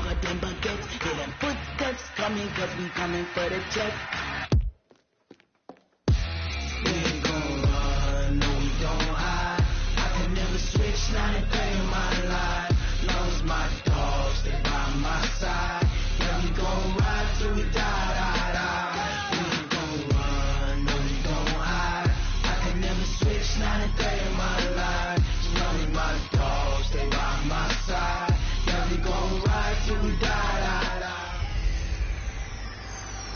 longer than baguettes. Hear them footsteps coming, cause we coming for the check. We ain't gon' run, no we don't hide. I can never switch, not a day in my life. Long as my dogs stay by my side. Yeah, we gon' ride till we die, die, die. We ain't gon' run, no we don't hide. I can never switch, not a day in my life. Long as my dogs stay by my side. Yeah, we gon' ride till we die, die, die.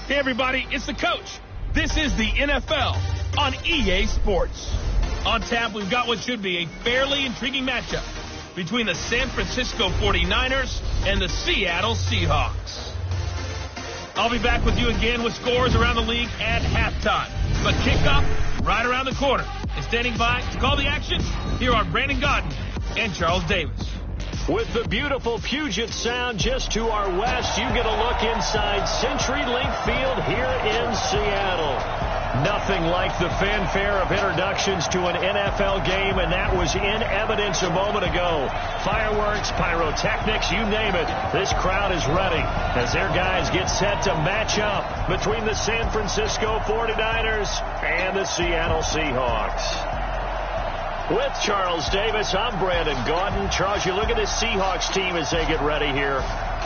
Hey everybody, it's the coach. This is the NFL on EA Sports. On tap, we've got what should be a fairly intriguing matchup between the San Francisco 49ers and the Seattle Seahawks. I'll be back with you again with scores around the league at halftime. But kickoff right around the corner. And standing by to call the action, here are Brandon Gaudin and Charles Davis. With the beautiful Puget Sound just to our west, you get a look inside CenturyLink Field here in Seattle. Nothing like the fanfare of introductions to an NFL game, and that was in evidence a moment ago. Fireworks, pyrotechnics, you name it. This crowd is ready as their guys get set to match up between the San Francisco 49ers and the Seattle Seahawks. With Charles Davis, I'm Brandon Gaudin. Charles, you look at this Seahawks team as they get ready here.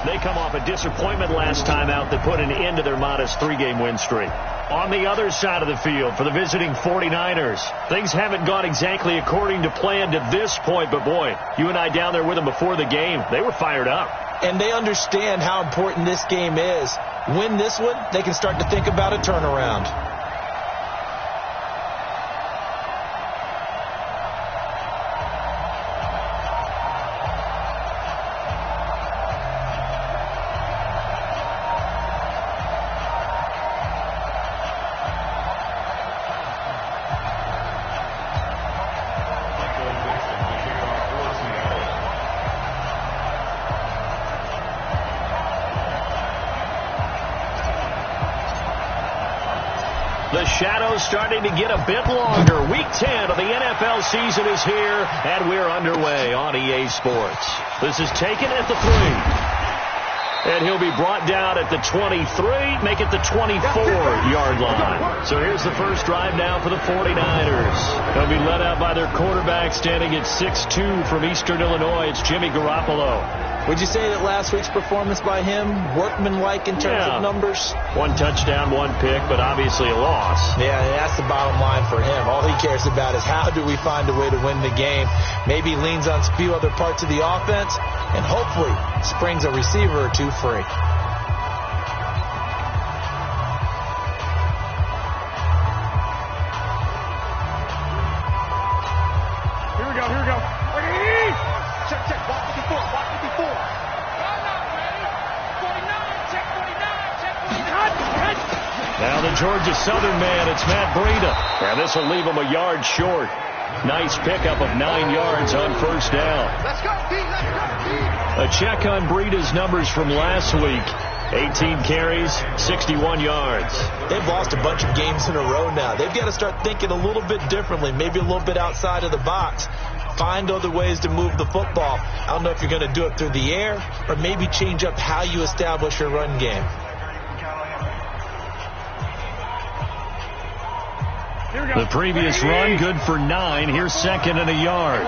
They come off a disappointment last time out that put an end to their modest 3-game win streak. On the other side of the field for the visiting 49ers, things haven't gone exactly according to plan to this point, but boy, you and I down there with them before the game, they were fired up. And they understand how important this game is. Win this one, they can start to think about a turnaround. The shadow's starting to get a bit longer. Week 10 of the NFL season is here, and we're underway on EA Sports. This is taken at the 3. And he'll be brought down at the 23, make it the 24-yard line. So here's the first drive now for the 49ers. They'll be led out by their quarterback standing at 6'2" from Eastern Illinois. It's Jimmy Garoppolo. Would you say that last week's performance by him, workmanlike in terms of numbers? 1 touchdown, 1 pick, but obviously a loss. Yeah, that's the bottom line for him. All he cares about is how do we find a way to win the game. Maybe leans on a few other parts of the offense, and hopefully springs a receiver or two free. Here we go. Check, watch it before. Now the Georgia Southern man, it's Matt Breida. And this will leave him a yard short. Nice pickup of 9 yards on first down. Let's go, Pete. A check on Breida's numbers from last week. 18 carries, 61 yards. They've lost a bunch of games in a row now. They've got to start thinking a little bit differently, maybe a little bit outside of the box. Find other ways to move the football. I don't know if you're going to do it through the air or maybe change up how you establish your run game. The previous run, good for 9. Here's second and a yard.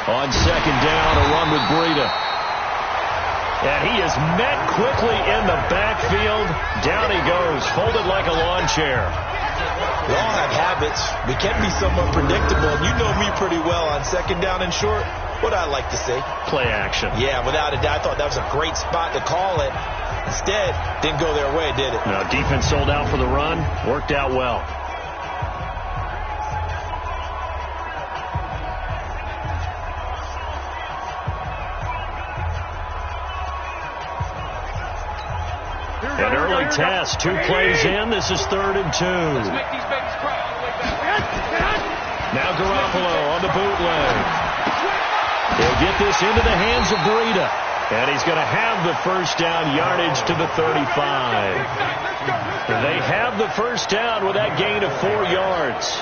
On second down, a run with Breida. And he is met quickly in the backfield. Down he goes, folded like a lawn chair. We all have habits. We can be somewhat predictable. And you know me pretty well on second down and short. What I like to say? Play action. Yeah, without a doubt. I thought that was a great spot to call it. Instead, didn't go their way, did it? No, defense sold out for the run. Worked out well. An early test. 2 plays in. This is 3rd and 2. Let's make these babies cry all the way back. Now Garoppolo on the bootleg. He'll get this into the hands of Breida. And he's going to have the first down, yardage to the 35. They have the first down with that gain of 4 yards.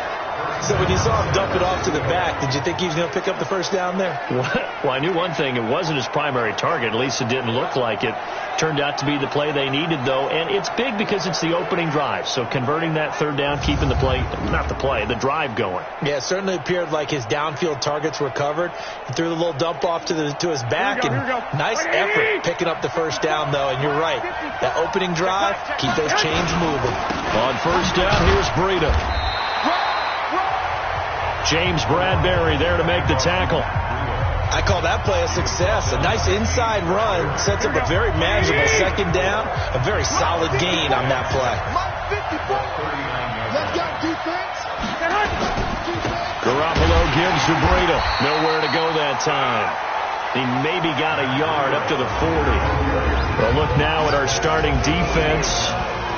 So when you saw him dump it off to the back, did you think he was going to pick up the first down there? Well, I knew one thing. It wasn't his primary target. At least it didn't look like it. Turned out to be the play they needed, though. And it's big because it's the opening drive. So converting that third down, keeping the play, not the play, the drive going. Yeah, it certainly appeared like his downfield targets were covered. He threw the little dump off to his back. And nice effort picking up the first down, though. And you're right. That opening drive, keep those chains moving. On first down, here's Breida. James Bradbury there to make the tackle. I call that play a success. A nice inside run sets up a very manageable second down. A very solid gain on that play. Garoppolo gives to Breida. Nowhere to go that time. He maybe got a yard up to the 40. Well, look now at our starting defense.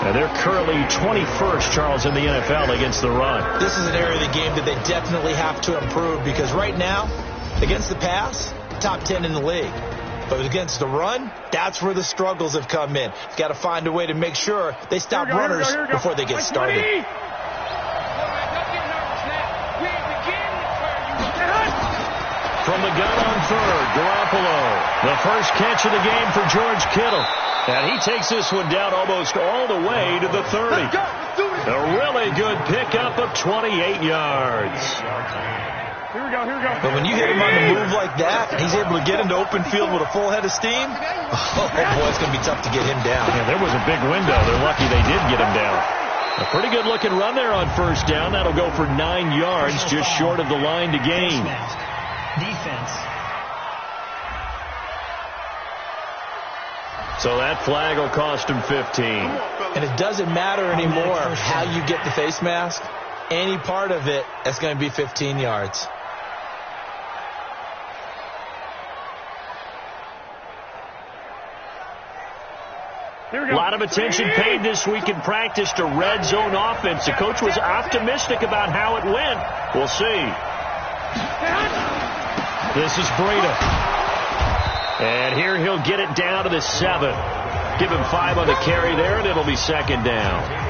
And they're currently 21st, Charles, in the NFL against the run. This is an area of the game that they definitely have to improve because right now, against the pass, top 10 in the league. But against the run, that's where the struggles have come in. You've got to find a way to make sure they stop runners before they get started. From the gun on third, Garoppolo. The first catch of the game for George Kittle. And he takes this one down almost all the way to the 30. A really good pickup of 28 yards. Here we go. But when you hit him on the move like that, and he's able to get into open field with a full head of steam, oh boy, it's going to be tough to get him down. Yeah, there was a big window. They're lucky they did get him down. A pretty good looking run there on first down. That'll go for 9 yards, just short of the line to gain. Defense. So that flag will cost him 15. And it doesn't matter anymore how you get the face mask. Any part of it, that's going to be 15 yards. A lot of attention paid this week in practice to red zone offense. The coach was optimistic about how it went. We'll see. This is Breida. And here he'll get it down to the 7. Give him 5 on the carry there, and it'll be second down.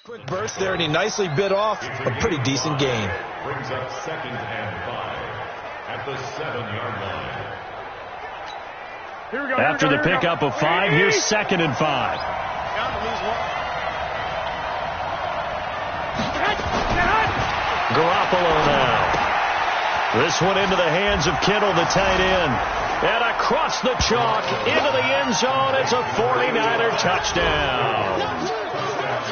Quick burst there, and he nicely bit off a pretty decent gain. Brings up 2nd and 5 at the 7-yard line. Here we go. After the pickup of 5, here's 2nd and 5. Garoppolo now. This one into the hands of Kittle, the tight end. And across the chalk, into the end zone. It's a 49er touchdown.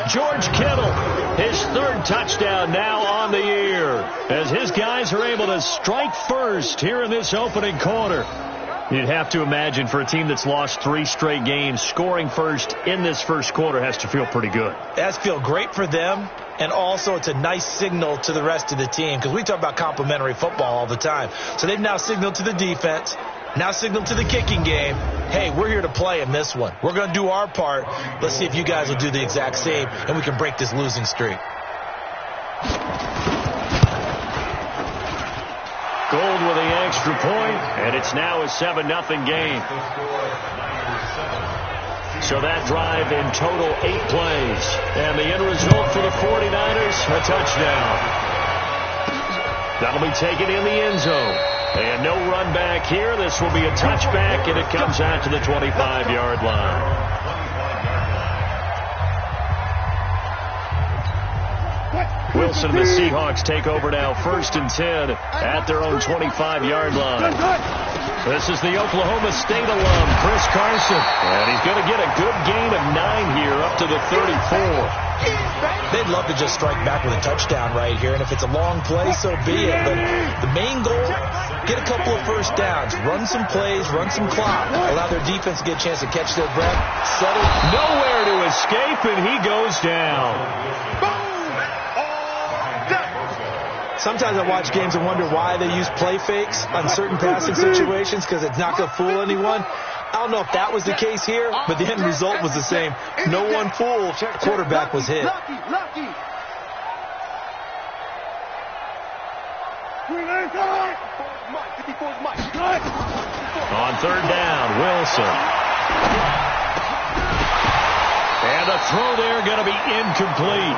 George Kittle, his 3rd touchdown now on the year, as his guys are able to strike first here in this opening quarter. You'd have to imagine for a team that's lost 3 straight games, scoring first in this first quarter has to feel pretty good. That's feel great for them, and also it's a nice signal to the rest of the team, because we talk about complimentary football all the time. So they've now signaled to the defense, now signaled to the kicking game, hey, we're here to play in this one. We're going to do our part. Let's see if you guys will do the exact same, and we can break this losing streak. Gold with the extra point, and it's now a 7-0 game. So that drive in total 8 plays. And the end result for the 49ers, a touchdown. That'll be taken in the end zone. And no run back here. This will be a touchback, and it comes out to the 25-yard line. Wilson and the Seahawks take over now, 1st and 10 at their own 25-yard line. This is the Oklahoma State alum, Chris Carson. And he's going to get a good gain of 9 here up to the 34. They'd love to just strike back with a touchdown right here, and if it's a long play, so be it. But the main goal, get a couple of first downs, run some plays, run some clock, allow their defense to get a chance to catch their breath, settle. Nowhere to escape, and he goes down. Sometimes I watch games and wonder why they use play fakes on certain passing situations, because it's not going to fool anyone. I don't know if that was the case here, but the end result was the same. No one fooled. Quarterback was hit. On 3rd down, Wilson. And a throw there going to be incomplete.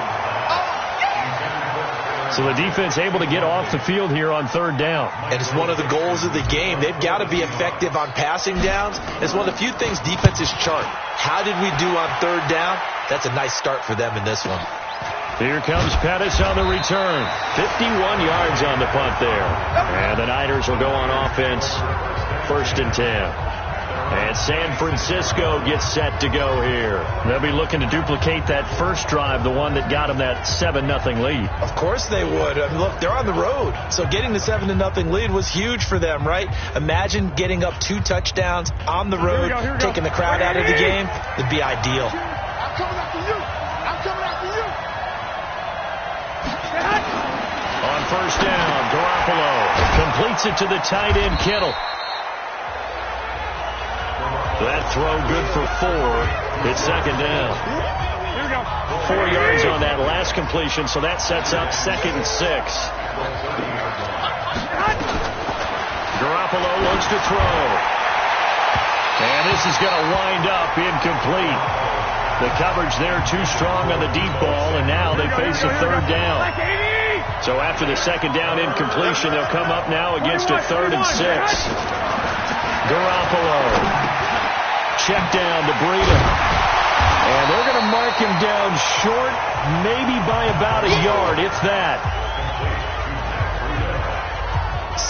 So the defense able to get off the field here on 3rd down. And it's one of the goals of the game. They've got to be effective on passing downs. It's one of the few things defenses chart. How did we do on 3rd down? That's a nice start for them in this one. Here comes Pettis on the return. 51 yards on the punt there. And the Niners will go on offense, 1st and 10. And San Francisco gets set to go here. They'll be looking to duplicate that first drive, the one that got them that 7-0 lead. Of course they would. I mean, look, they're on the road. So getting the 7-0 lead was huge for them, right? Imagine getting up 2 touchdowns on the road, taking the crowd out of the game. It'd be ideal. I'm coming after you. I'm coming after you. On 1st down, Garoppolo completes it to the tight end, Kittle. That throw good for 4. It's 2nd down. Here we go. 4 yards on that last completion, so that sets up 2nd and 6. Garoppolo looks to throw. And this is going to wind up incomplete. The coverage there too strong on the deep ball, and now they face a 3rd down. So after the 2nd down incompletion, they'll come up now against a 3rd and 6. Garoppolo. Check down to Breida. And they're going to mark him down short, maybe by about a yard, if that.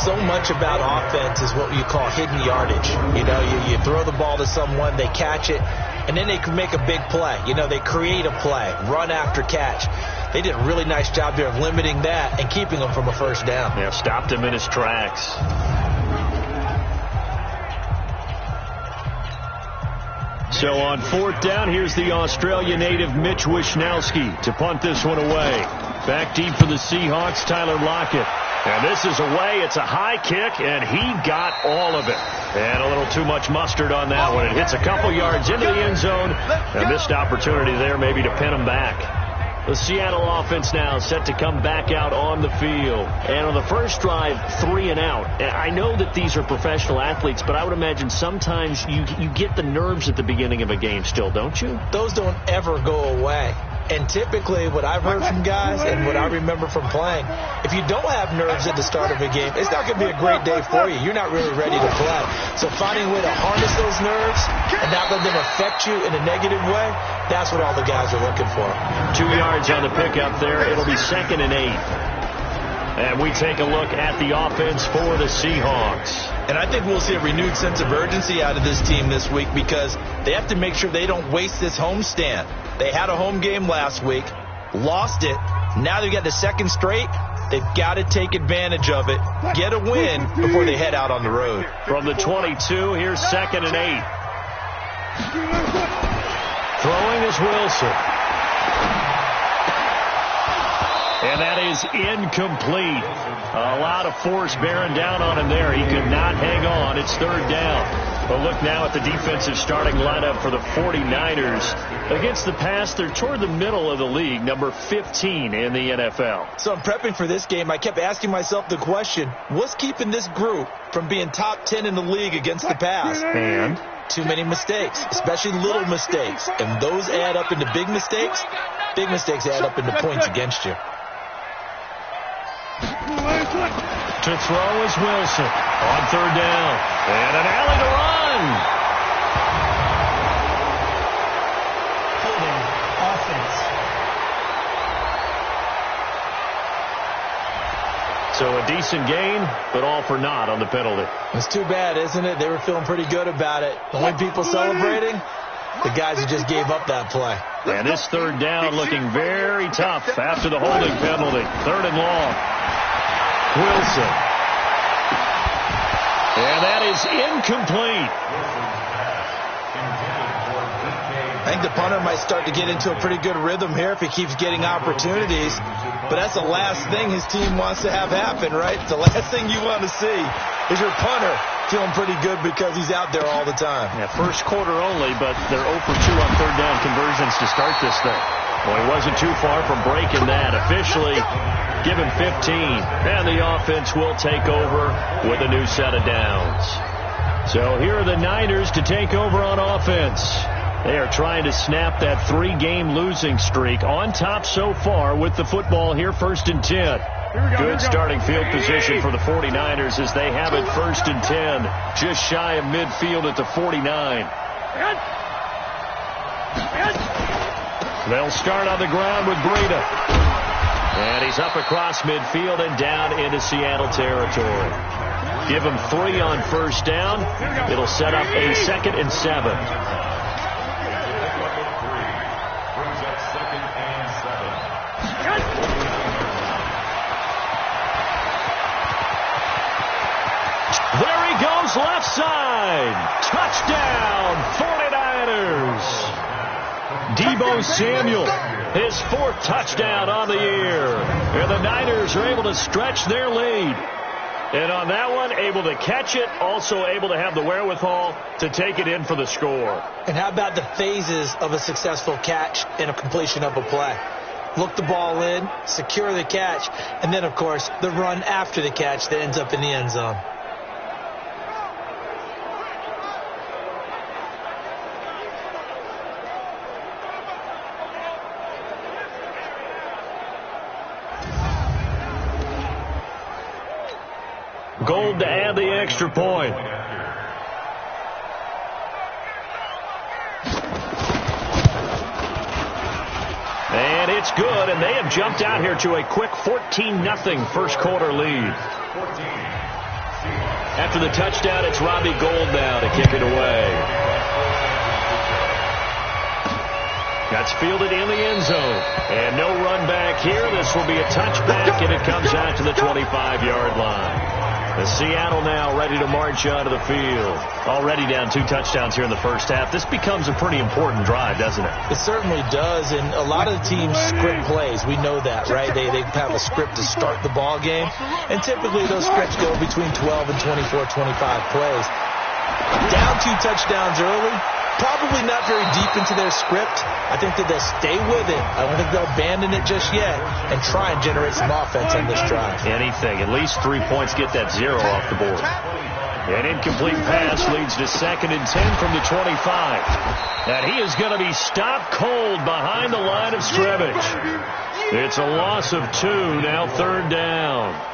So much about offense is what you call hidden yardage. You know, you throw the ball to someone, they catch it, and then they can make a big play. You know, they create a play, run after catch. They did a really nice job there of limiting that and keeping him from a 1st down. Yeah, stopped him in his tracks. So on 4th down, here's the Australia native Mitch Wishnowsky to punt this one away. Back deep for the Seahawks, Tyler Lockett. And this is away. It's a high kick, and he got all of it. And a little too much mustard on that one. It hits a couple yards into the end zone. A missed opportunity there maybe to pin him back. The Seattle offense now set to come back out on the field. And on the first drive, 3 and out. I know that these are professional athletes, but I would imagine sometimes you get the nerves at the beginning of a game still, don't you? Those don't ever go away. And typically what I've heard from guys and what I remember from playing, if you don't have nerves at the start of a game, it's not going to be a great day for you. You're not really ready to play. So finding a way to harness those nerves and not let them affect you in a negative way, that's what all the guys are looking for. 2 yards on the pickup there. It'll be 2nd and 8. And we take a look at the offense for the Seahawks. And I think we'll see a renewed sense of urgency out of this team this week because they have to make sure they don't waste this homestand. They had a home game last week, lost it. Now they've got the second straight. They've got to take advantage of it, get a win before they head out on the road. From the 22, here's 2nd and 8. Throwing is Wilson. And that is incomplete. A lot of force bearing down on him there. He could not hang on. It's 3rd down. But look now at the defensive starting lineup for the 49ers. Against the pass, they're toward the middle of the league, number 15 in the NFL. So I'm prepping for this game. I kept asking myself the question, what's keeping this group from being top 10 in the league against the pass? And too many mistakes, especially little mistakes. And those add up into big mistakes. Big mistakes add up into points against you. To throw is Wilson on 3rd down. And an alley to run. Holding offense. So a decent gain, but all for naught on the penalty. It's too bad, isn't it? They were feeling pretty good about it. The only people celebrating, the guys who just gave up that play. And this 3rd down looking very tough after the holding penalty. 3rd and long. Wilson. And that is incomplete. I think the punter might start to get into a pretty good rhythm here if he keeps getting opportunities. But that's the last thing his team wants to have happen, right? The last thing you want to see is your punter feeling pretty good because he's out there all the time. Yeah, first quarter only, but they're 0 for 2 on 3rd down conversions to start this thing. Well, he wasn't too far from breaking that. Officially given 15. And the offense will take over with a new set of downs. So here are the Niners to take over on offense. They are trying to snap that 3-game losing streak. On top so far with the football here, 1st and 10. Good starting field position for the 49ers as they have it 1st and 10. Just shy of midfield at the 49. They'll start on the ground with Breida. And he's up across midfield and down into Seattle territory. Give him 3 on 1st down. It'll set up a 2nd and 7. There he goes, left side. Touchdown, 49ers. Deebo Samuel, his 4th touchdown on the year. And the Niners are able to stretch their lead. And on that one, able to catch it, also able to have the wherewithal to take it in for the score. And how about the phases of a successful catch and a completion of a play? Look the ball in, secure the catch, and then, of course, the run after the catch that ends up in the end zone. Gold to add the extra point. And it's good, and they have jumped out here to a quick 14-0 first quarter lead. After the touchdown, it's Robbie Gould now to kick it away. That's fielded in the end zone. And no run back here. This will be a touchback, and it comes out to the 25-yard line. The Seattle now ready to march onto the field. Already down 2 touchdowns here in the first half. This becomes a pretty important drive, doesn't it? It certainly does, and a lot of the teams script plays. We know that, right? They have a script to start the ball game, and typically those scripts go between 12 and 24, 25 plays. Down 2 touchdowns early, probably not very deep into their script. I think that they'll stay with it. I don't think they'll abandon it just yet and try and generate some offense on this drive. Anything. At least 3 points, get that 0 off the board. An incomplete pass leads to 2nd and 10 from the 25. And he is going to be stopped cold behind the line of scrimmage. It's a loss of 2, now 3rd down.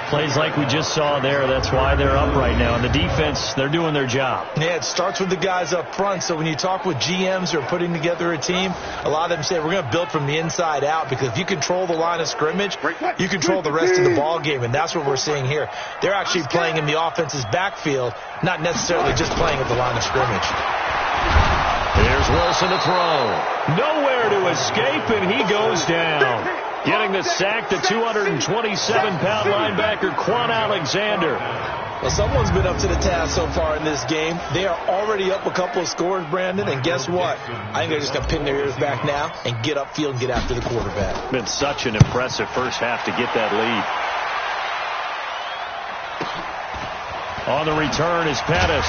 Plays like we just saw there, that's why they're up right now. And the defense, they're doing their job. Yeah, it starts with the guys up front. So when you talk with GMs who are putting together a team, a lot of them say we're going to build from the inside out, because if you control the line of scrimmage, you control the rest of the ball game, and that's what we're seeing here. They're actually playing in the offense's backfield, not necessarily just playing at the line of scrimmage. Here's Wilson to throw. Nowhere to escape, and he goes down. Getting the sack, the 227-pound linebacker, Quan Alexander. Well, someone's been up to the task so far in this game. They are already up a couple of scores, Brandon, and guess what? I think they're just going to pin their ears back now and get upfield and get after the quarterback. Been such an impressive first half to get that lead. On the return is Pettis.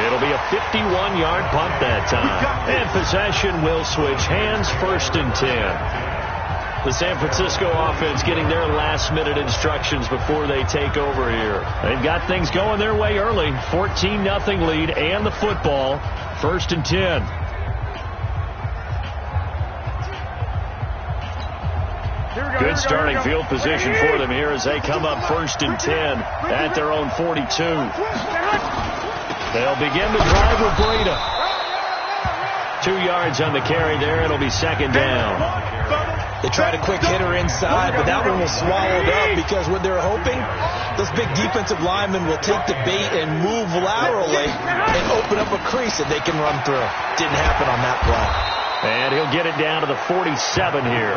It'll be a 51-yard punt that time. And possession will switch hands, 1st and 10. The San Francisco offense getting their last-minute instructions before they take over here. They've got things going their way early. 14-0 lead and the football. 1st and 10. Good starting field position for them here as they come up 1st and 10 at their own 42. They'll begin to drive with Breida. 2 yards on the carry there. It'll be 2nd down. They tried a quick hitter inside, but that one was swallowed up because what they're hoping, this big defensive lineman will take the bait and move laterally and open up a crease that they can run through. Didn't happen on that play. And he'll get it down to the 47 here.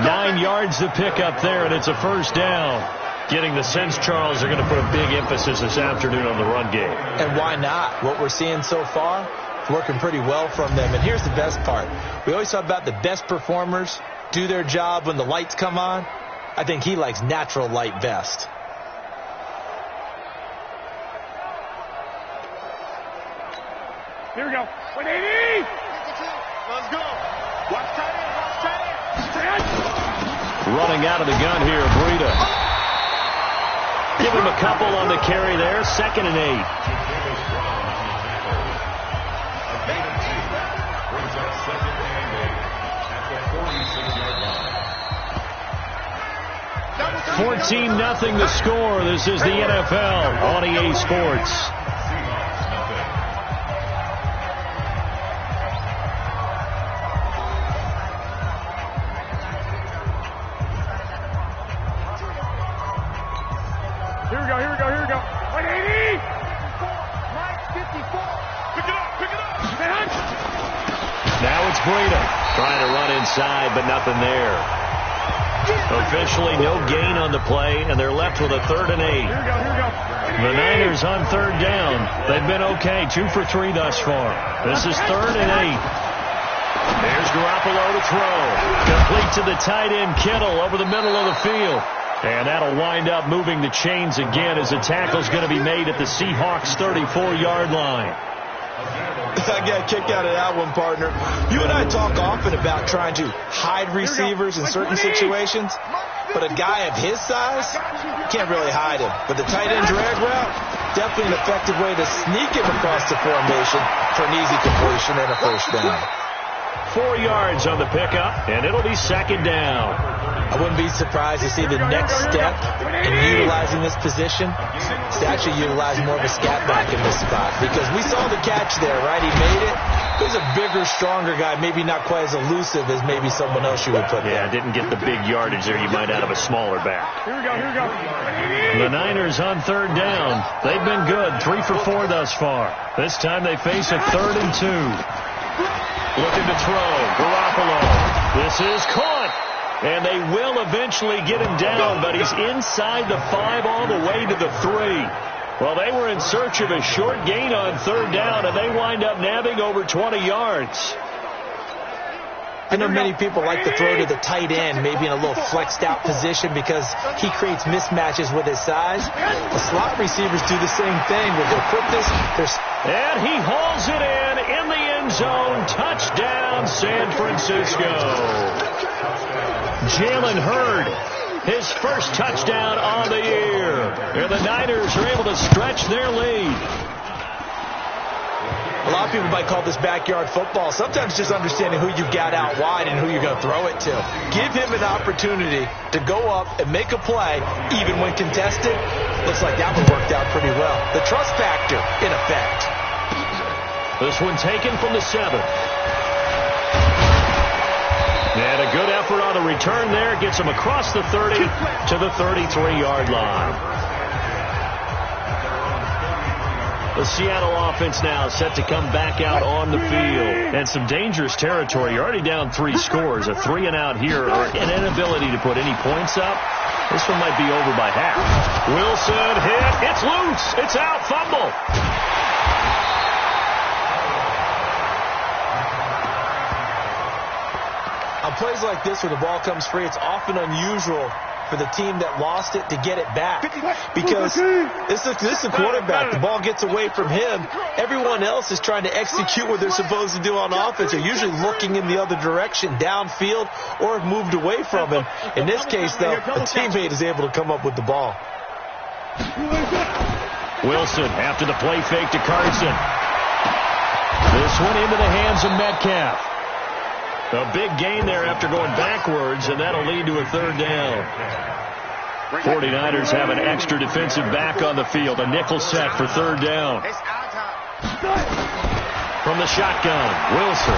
9 yards to pick up there, and it's a 1st down. Getting the sense, Charles, they're going to put a big emphasis this afternoon on the run game. And why not? What we're seeing so far, it's working pretty well from them. And here's the best part. We always talk about the best performers do their job when the lights come on. I think he likes natural light best. Here we go. 180. Let's go. Watch tight end. Watch tight end. Running out of the gun here, Breida. Give him a couple on the carry there. 2nd and 8. 14-0 the score. This is the NFL on EA Sports. Here we go. 180. Mike 54. Pick it up. Now it's Breida trying to run inside, but nothing there. Officially no gain on the play, and they're left with a 3rd and 8. Here we go. The Niners on 3rd down. They've been okay, 2 for 3 thus far. This is 3rd and 8. There's Garoppolo to throw. Complete to the tight end, Kittle, over the middle of the field. And that'll wind up moving the chains again as the tackle's going to be made at the Seahawks' 34-yard line. I got a kick out of that one, partner. You and I talk often about trying to hide receivers in certain situations, but a guy of his size can't really hide him. But the tight end drag route, definitely an effective way to sneak him across the formation for an easy completion and a 1st down. 4 yards on the pickup, and it'll be 2nd down. I wouldn't be surprised to see the next step in utilizing this position is to actually utilize more of a scat back in this spot, because we saw the catch there, right? He made it. He's a bigger, stronger guy, maybe not quite as elusive as maybe someone else you would put there. Yeah, didn't get the big yardage there you might out of a smaller back. Here we go. The Niners on 3rd down. They've been good, 3 for 4 thus far. This time they face a 3rd and 2. Looking to throw. Garoppolo. This is caught. And they will eventually get him down, but he's inside the 5 all the way to the 3. Well, they were in search of a short gain on 3rd down, and they wind up nabbing over 20 yards. I know many people like to throw to the tight end, maybe in a little flexed out position because he creates mismatches with his size. The slot receivers do the same thing. With their quickness, and he hauls it in the end zone. Touchdown, San Francisco. Jalen Hurd his first touchdown on the year. And the Niners are able to stretch their lead. A lot of people might call this backyard football. Sometimes just understanding who you've got out wide and who you're going to throw it to. Give him an opportunity to go up and make a play, even when contested. Looks like that one worked out pretty well. The trust factor in effect. This one taken from the 7. And a good effort on the return there. Gets him across the 30 to the 33-yard line. The Seattle offense now set to come back out on the field. And some dangerous territory. You're already down 3 scores. A 3-and-out here or an inability to put any points up. This one might be over by half. Wilson hit. It's loose. It's out. Fumble. On plays like this where the ball comes free, it's often unusual for the team that lost it to get it back. Because this is a quarterback. The ball gets away from him. Everyone else is trying to execute what they're supposed to do on offense. They're usually looking in the other direction, downfield, or have moved away from him. In this case, though, a teammate is able to come up with the ball. Wilson after the play fake to Carson. This one into the hands of Metcalf. A big gain there after going backwards, and that'll lead to a 3rd down. 49ers have an extra defensive back on the field. A nickel set for 3rd down. From the shotgun, Wilson.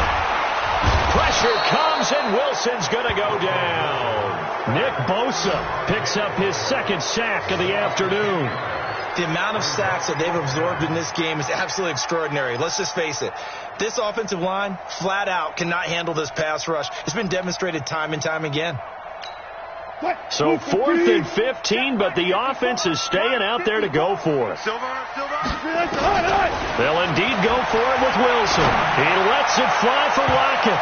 Pressure comes, and Wilson's going to go down. Nick Bosa picks up his 2nd sack of the afternoon. The amount of sacks that they've absorbed in this game is absolutely extraordinary. Let's just face it. This offensive line, flat out, cannot handle this pass rush. It's been demonstrated time and time again. So 4th and 15, but the offense is staying out there to go for it. They'll indeed go for it with Wilson. He lets it fly for Lockett.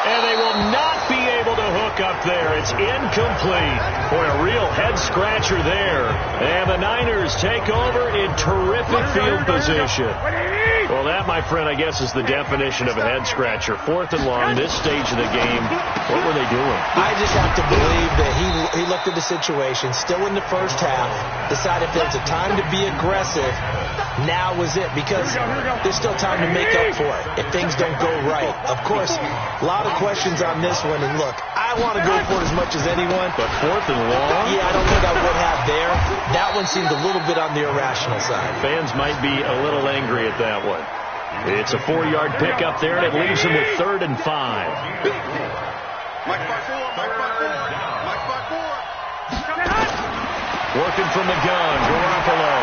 And they will not be able to hook up there. It's incomplete. Boy, a real head-scratcher there. And the Niners take over in terrific field position. Well, that, my friend, I guess is the definition of a head-scratcher. 4th and long, this stage of the game. What were they doing? I just have to believe that he looked at the situation, still in the first half, decided if there's a time to be aggressive, now was it. Because there's still time to make up for it if things don't go right. Of course, a lot of questions on this one, and look, I want to go for it as much as anyone. But 4th and long? Yeah, I don't think I would have there. That one seemed a little bit on the irrational side. Fans might be a little angry at that one. It's a 4-yard pickup there, and it leaves them with 3rd and 5. Working from the gun, Garoppolo.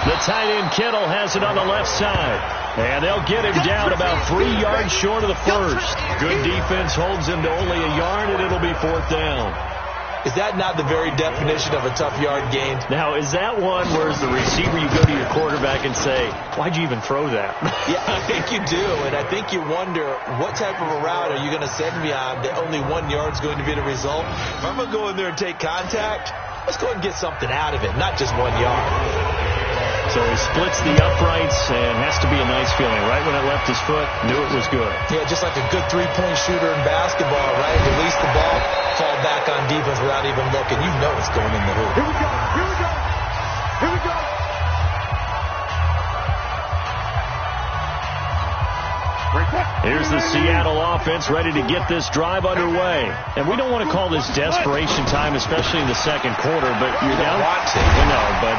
The tight end Kittle has it on the left side. And they'll get him down about 3 yards short of the first. Good defense holds him to only a yard, and it'll be 4th down. Is that not the very definition of a tough yard gain? Now, is that one where as the receiver you go to your quarterback and say, why'd you even throw that? Yeah, I think you do, and I think you wonder what type of a route are you going to send me on that only 1 yard's going to be the result? If I'm going to go in there and take contact, let's go and get something out of it, not just 1 yard. So he splits the uprights and has to be a nice feeling. Right when it left his foot, knew it was good. Yeah, just like a good three-point shooter in basketball, right? Release the ball, fall back on defense without even looking. You know it's going in the hoop. Here we go. Here we go. Here we go. Here's the Seattle offense ready to get this drive underway. And we don't want to call this desperation time, especially in the second quarter, but you're down. No, but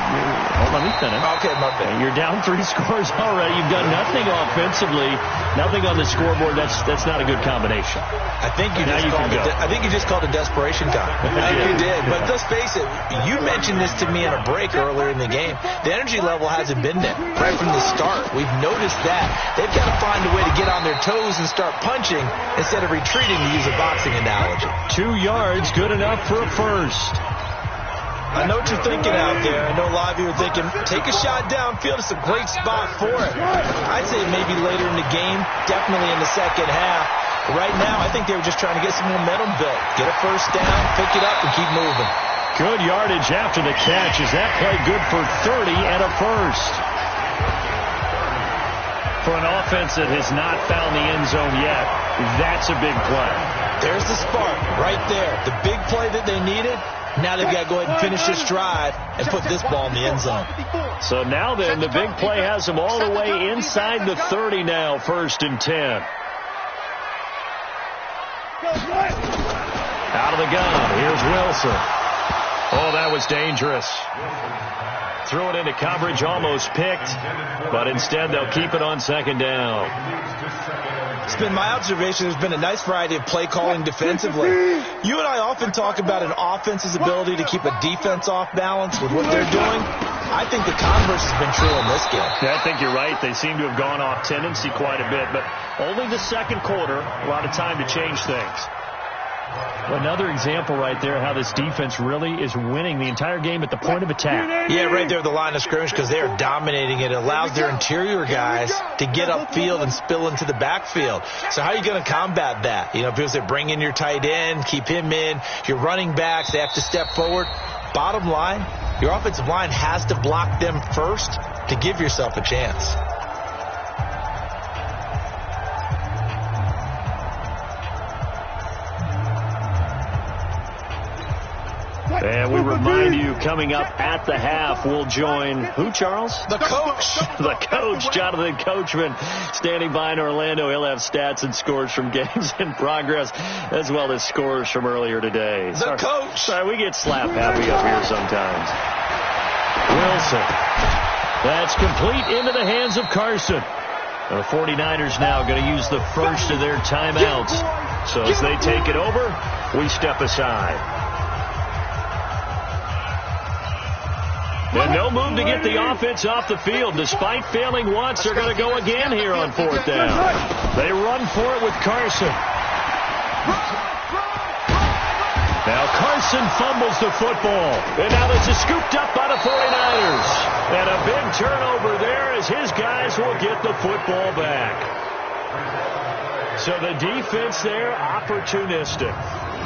let me finish. Okay, my bad. You're down 3 scores already. You've done nothing offensively, nothing on the scoreboard. That's not a good combination. I think you just called it desperation time. You did. But let's face it, you mentioned this to me in a break earlier in the game. The energy level hasn't been there right from the start. We've noticed that. They've got to find a way to get on their toes and start punching instead of retreating, to use a boxing analogy. 2 yards, good enough for a first. I know what you're thinking out there. I know a lot of you are thinking, take a shot downfield. It's a great spot for it. I'd say maybe later in the game, definitely in the second half. Right now, I think they were just trying to get some momentum built. Get a first down, pick it up, and keep moving. Good yardage after the catch. Is that play good for 30 and a first? For an offense that has not found the end zone yet, that's a big play. There's the spark right there. The big play that they needed. Now they've got to go ahead and finish this drive and put this ball in the end zone. So now then, the big play has them all the way inside the 30 now, 1st and 10. Out of the gun. Here's Wilson. Oh, that was dangerous. Threw it into coverage, almost picked, but instead they'll keep it on 2nd down. It's been my observation there's been a nice variety of play calling defensively. You and I often talk about an offense's ability to keep a defense off balance with what they're doing. I think the converse has been true in this game. Yeah, I think you're right. They seem to have gone off tendency quite a bit, but only the 2nd quarter, a lot of time to change things. Another example right there how this defense really is winning the entire game at the point of attack. Yeah, right there at the line of scrimmage because they are dominating it. It allows their interior guys to get upfield and spill into the backfield. So how are you going to combat that? You know, because they bring in your tight end, keep him in. Your running backs, they have to step forward. Bottom line, your offensive line has to block them first to give yourself a chance. And we remind you, coming up at the half, we'll join who, Charles? The coach. The coach, Jonathan Coachman, standing by in Orlando. He'll have stats and scores from games in progress, as well as scores from earlier today. The coach. Sorry, we get slap happy up here sometimes. Wilson. That's complete into the hands of Carson. The 49ers now going to use the first of their timeouts. So as they take it over, we step aside. And no move to get the offense off the field. Despite failing once, they're going to go again here on 4th down. They run for it with Carson. Now Carson fumbles the football. And now this is scooped up by the 49ers. And a big turnover there as his guys will get the football back. So the defense there, opportunistic.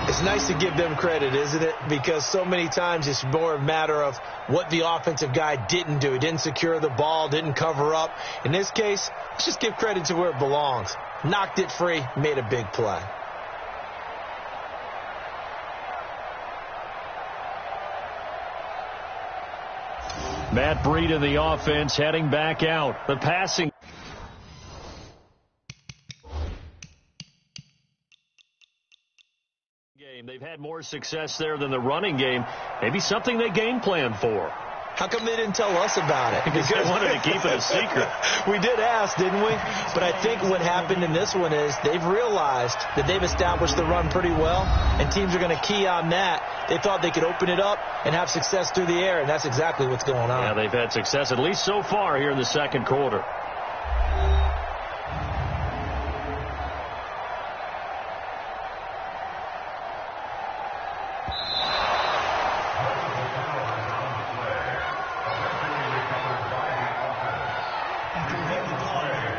It's nice to give them credit, isn't it? Because so many times it's more a matter of what the offensive guy didn't do. He didn't secure the ball, didn't cover up. In this case, let's just give credit to where it belongs. Knocked it free, made a big play. Matt Breed in the offense heading back out. The passing. They've had more success there than the running game. Maybe something they game plan for. How come they didn't tell us about it? Because they wanted to keep it a secret. We did ask, didn't we? But I think what happened in this one is they've realized that they've established the run pretty well, and teams are going to key on that. They thought they could open it up and have success through the air, and that's exactly what's going on. Yeah, they've had success, at least so far here in the 2nd quarter.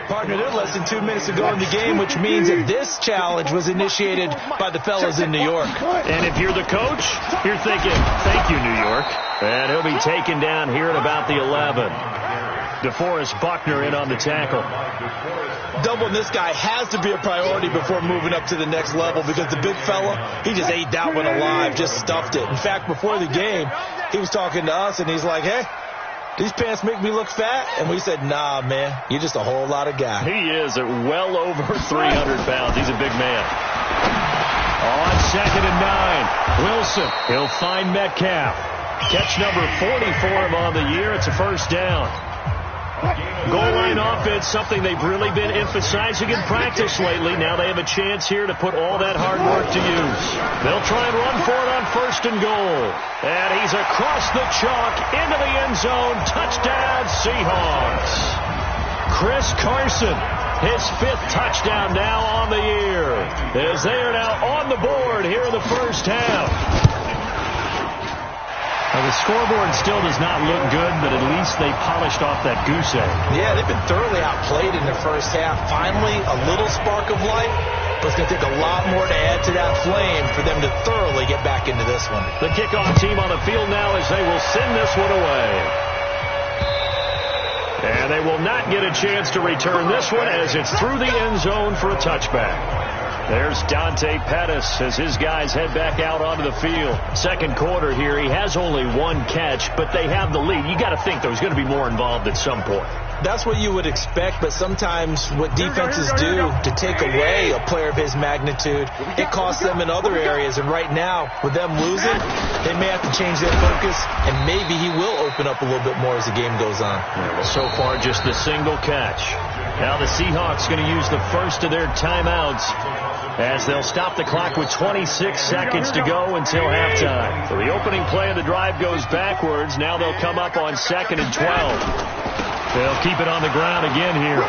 Partner, they're less than 2 minutes ago in the game, which means that this challenge was initiated by the fellas in New York. And if you're the coach, you're thinking, thank you, New York. And he'll be taken down here at about the 11. DeForest Buckner in on the tackle. Doubling this guy has to be a priority before moving up to the next level because the big fella, he just ate that one alive, just stuffed it. In fact, before the game, he was talking to us, and he's like, hey, these pants make me look fat? And we said, nah, man, you're just a whole lot of guy. He is at well over 300 pounds. He's a big man. On 2nd and 9, Wilson. He'll find Metcalf. Catch number 40 for him on the year. It's a 1st down. Goal line offense, something they've really been emphasizing in practice lately. Now they have a chance here to put all that hard work to use. They'll try and run for it on 1st and goal. And he's across the chalk into the end zone. Touchdown, Seahawks. Chris Carson, his 5th touchdown now on the year, as they are now on the board here in the 1st half. The scoreboard still does not look good, but at least they polished off that goose egg. Yeah, they've been thoroughly outplayed in the 1st half. Finally, a little spark of life, but it's going to take a lot more to add to that flame for them to thoroughly get back into this one. The kickoff team on the field now as they will send this one away. And they will not get a chance to return this one as it's through the end zone for a touchback. There's Dante Pettis as his guys head back out onto the field. Second quarter here, he has only one catch, but they have the lead. You got to think there's going to be more involved at some point. That's what you would expect, but sometimes what defenses do to take away a player of his magnitude, it costs them in other areas. And right now, with them losing, they may have to change their focus, and maybe he will open up a little bit more as the game goes on. Yeah, well, so far, just the single catch. Now the Seahawks going to use the first of their timeouts as they'll stop the clock with 26 seconds to go until halftime. So the opening play of the drive goes backwards. Now they'll come up on 2nd and 12. They'll keep it on the ground again here.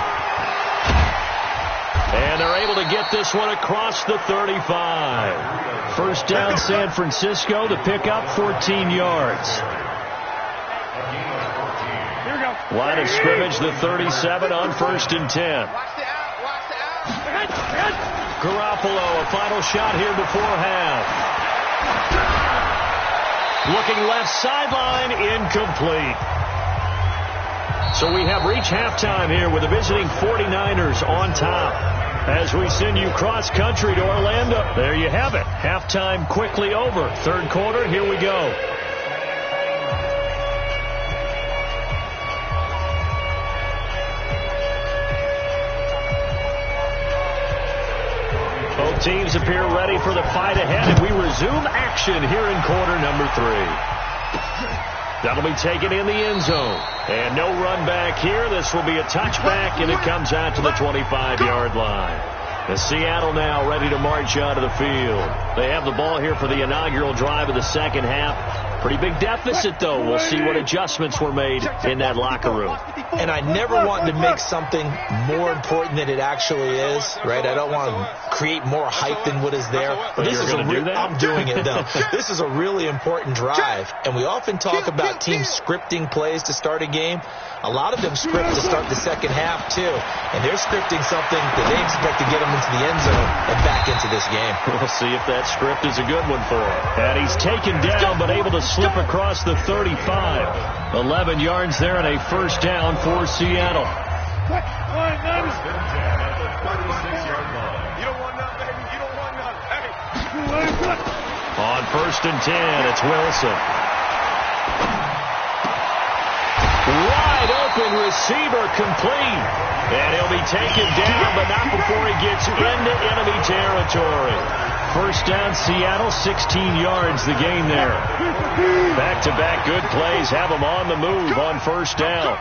And they're able to get this one across the 35. First down San Francisco. The pickup 14 yards. Here we go. Line of scrimmage the 37 on 1st and 10. Garoppolo, a final shot here before half. Looking left sideline, incomplete. So we have reached halftime here with the visiting 49ers on top as we send you cross-country to Orlando. There you have it. Halftime quickly over. Third quarter, here we go. Both teams appear ready for the fight ahead, and we resume action here in quarter number 3. That'll be taken in the end zone. And no run back here. This will be a touchback, and it comes out to the 25-yard line. The Seattle now ready to march onto the field. They have the ball here for the inaugural drive of the second half. Pretty big deficit, though. We'll see what adjustments were made in that locker room. And I never want to make something more important than it actually is, right? I don't want to create more hype than what is there. But this is I'm doing it, though. This is a really important drive. And we often talk about teams scripting plays to start a game. A lot of them script to start the second half, too. And they're scripting something that they expect to get them into the end zone and back into this game. We'll see if that script is a good one for him. And he's taken down, but able to slip across the 35. 11 yards there and a first down for Seattle. You don't want none, baby. You don't want none. Hey. On 1st and 10, it's Wilson. Wide open receiver complete. And he'll be taken down, but not before he gets into enemy territory. First down, Seattle, 16 yards the gain there. Back-to-back good plays have them on the move on first down.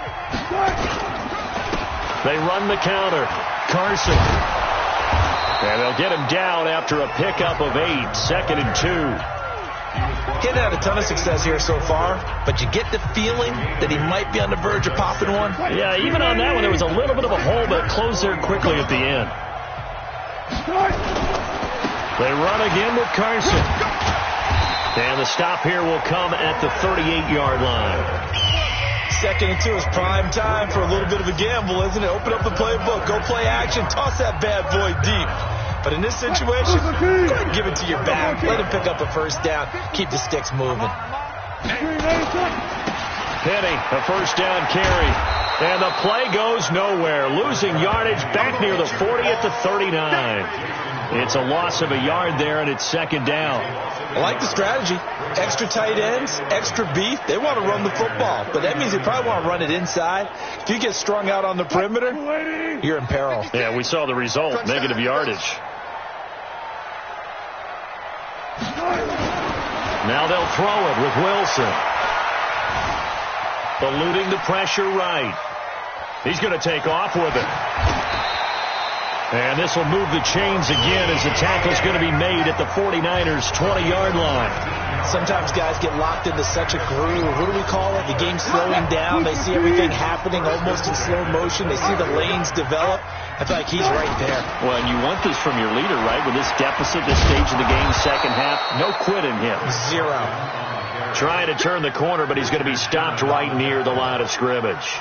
They run the counter. Carson. And they'll get him down after a pickup of 8. 2nd and 2. He hasn't had a ton of success here so far, but you get the feeling that he might be on the verge of popping one. Yeah, even on that one, there was a little bit of a hole, but closed there quickly at the end. They run again with Carson. And the stop here will come at the 38-yard line. 2nd and 2 is prime time for a little bit of a gamble, isn't it? Open up the playbook, go play action, toss that bad boy deep. But in this situation, go ahead and give it to your back. Let him pick up a first down. Keep the sticks moving. Penny, a first down carry. And the play goes nowhere. Losing yardage back near the 40 at the 39. It's a loss of a yard there, and it's 2nd down. I like the strategy. Extra tight ends, extra beef. They want to run the football, but that means they probably want to run it inside. If you get strung out on the perimeter, you're in peril. Yeah, we saw the result, negative yardage. Now they'll throw it with Wilson. Eluding the pressure right. He's going to take off with it. And this will move the chains again as the tackle's going to be made at the 49ers' 20-yard line. Sometimes guys get locked into such a groove. What do we call it? The game's slowing down. They see everything happening almost in slow motion. They see the lanes develop. I feel like he's right there. Well, and you want this from your leader, right? With this deficit, this stage of the game, second half, no quitting him. 0. Trying to turn the corner, but he's going to be stopped right near the line of scrimmage.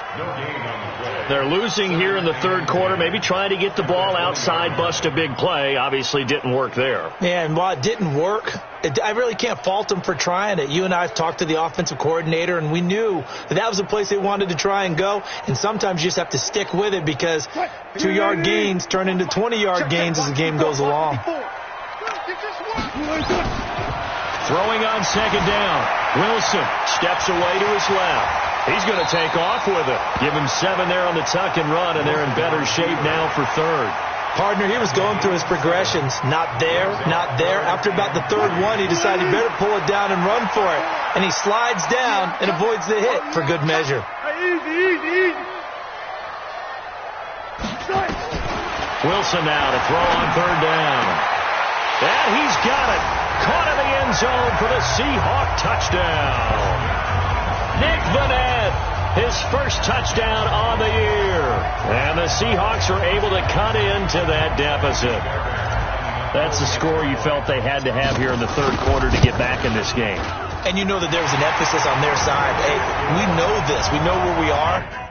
They're losing here in the third quarter, maybe trying to get the ball outside, bust a big play. Obviously didn't work there. Yeah, and while it didn't work, I really can't fault them for trying it. You and I have talked to the offensive coordinator, and we knew that was the place they wanted to try and go. And sometimes you just have to stick with it because 2-yard gains turn into 20-yard gains as the game goes along. Throwing on second down. Wilson steps away to his left. He's going to take off with it. Give him 7 there on the tuck and run, and they're in better shape now for third. Partner, he was going through his progressions. Not there, not there. After about the third one, he decided he better pull it down and run for it. And he slides down and avoids the hit for good measure. Wilson now to throw on third down. And he's got it. Caught in the end zone for the Seahawk touchdown. Nick Vanette, his first touchdown on the year. And the Seahawks are able to cut into that deficit. That's the score you felt they had to have here in the third quarter to get back in this game. And you know that there was an emphasis on their side. Hey, we know this. We know where we are.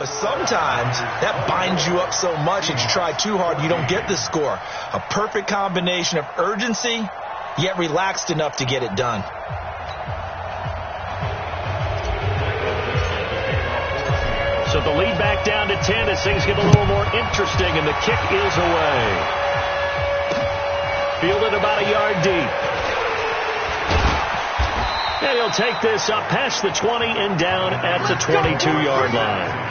But sometimes that binds you up so much that you try too hard and you don't get the score. A perfect combination of urgency, yet relaxed enough to get it done. So the lead back down to 10 as things get a little more interesting, and the kick is away. Fielded about a yard deep. And he'll take this up past the 20 and down at the 22-yard line.